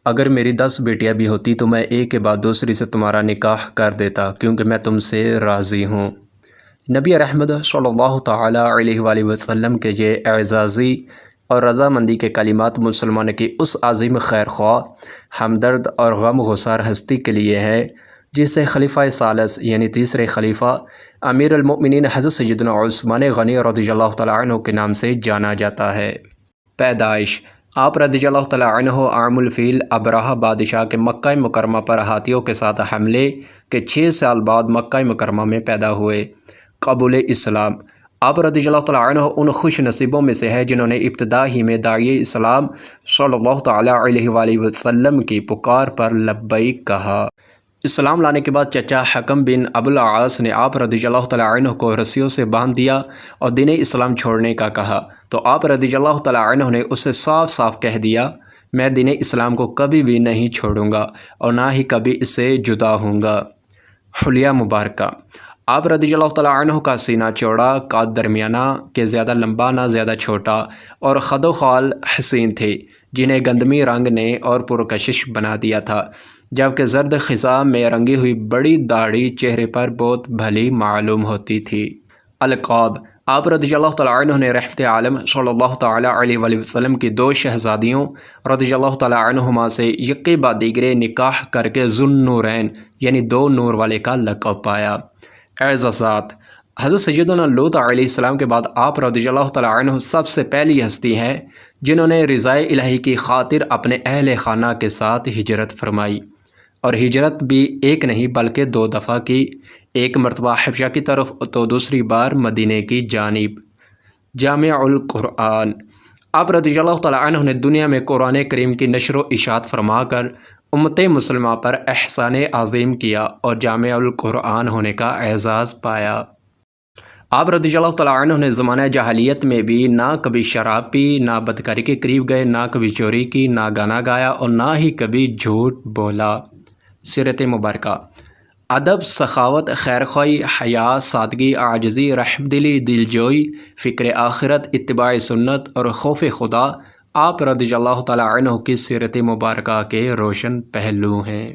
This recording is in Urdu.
اگر میری 10 بیٹیاں بھی ہوتی تو میں ایک کے بعد دوسری سے تمہارا نکاح کر دیتا، کیونکہ میں تم سے راضی ہوں۔ نبی رحمت صلی اللہ تعالیٰ علیہ وآلہ وسلم کے یہ اعزازی اور رضامندی کے کلمات مسلمانوں کی اس عظیم خیر خواہ، ہمدرد اور غم گسار ہستی کے لیے ہے جسے خلیفہ ثالث یعنی تیسرے خلیفہ امیر المؤمنین حضرت سیدنا عثمان غنی رضی اللہ تعالیٰ عنہ کے نام سے جانا جاتا ہے۔ پیدائش: آپ رضی اللہ تعالیٰ عنہ عام الفیل ابرہہ بادشاہ کے مکہ مکرمہ پر ہاتھیوں کے ساتھ حملے کے 6 سال بعد مکہ مکرمہ میں پیدا ہوئے۔ قبول اسلام: آپ رضی اللہ تعالیٰ عنہ ان خوش نصیبوں میں سے ہے جنہوں نے ابتدا ہی میں داعی اسلام صلی اللہ تعالیٰ علیہ وآلہ وسلم کی پکار پر لبیک کہا۔ اسلام لانے کے بعد چچا حکم بن ابو العاص نے آپ رضی اللہ تعالیٰ عنہ کو رسیوں سے باندھ دیا اور دین اسلام چھوڑنے کا کہا، تو آپ رضی اللہ تعالیٰ عنہ نے اسے صاف صاف کہہ دیا، میں دین اسلام کو کبھی بھی نہیں چھوڑوں گا اور نہ ہی کبھی اس سے جدا ہوں گا۔ حلیہ مبارکہ: آپ رضی اللہ تعالیٰ عنہ کا سینہ چوڑا، قد درمیانہ کہ زیادہ لمبا نہ زیادہ چھوٹا، اور خد و خال حسین تھے جنہیں گندمی رنگ نے اور پرکشش بنا دیا تھا، جبکہ زرد خزاں میں رنگی ہوئی بڑی داڑھی چہرے پر بہت بھلی معلوم ہوتی تھی۔ القاب: آپ رضی اللہ تعالیٰ عنہ نے رحمت عالم صلی اللہ تعالیٰ علیہ وآلہ وسلم کی 2 شہزادیوں رضی اللہ تعالیٰ عنہما سے یکے بعد دیگرے نکاح کر کے ذو النورین یعنی 2 نور والے کا لقب پایا۔ اعزازات: حضرت سیدنا لوط علیہ السلام کے بعد آپ رضی اللہ تعالیٰ عنہ سب سے پہلی ہستی ہیں جنہوں نے رضائے الہی کی خاطر اپنے اہل خانہ کے ساتھ ہجرت فرمائی، اور ہجرت بھی ایک نہیں بلکہ 2 دفعہ کی، ایک مرتبہ حبشہ کی طرف تو دوسری بار مدینے کی جانب۔ جامع القرآن: آپ رضی اللہ تعالیٰ عنہ نے دنیا میں قرآن کریم کی نشر و اشاعت فرما کر امت مسلمہ پر احسان عظیم کیا اور جامع القرآن ہونے کا اعزاز پایا۔ آپ رضی اللہ تعالیٰ عنہ نے زمانہ جاہلیت میں بھی نہ کبھی شراب پی، نہ بدکاری کے قریب گئے، نہ کبھی چوری کی، نہ گانا گایا اور نہ ہی کبھی جھوٹ بولا۔ سیرت مبارکہ: ادب، سخاوت، خیرخواہی، حیا، سادگی، عاجزی، رحم دلی، دلجوئی، فکر آخرت، اتباع سنت اور خوف خدا آپ رضی اللہ تعالیٰ عنہ کی سیرت مبارکہ کے روشن پہلو ہیں۔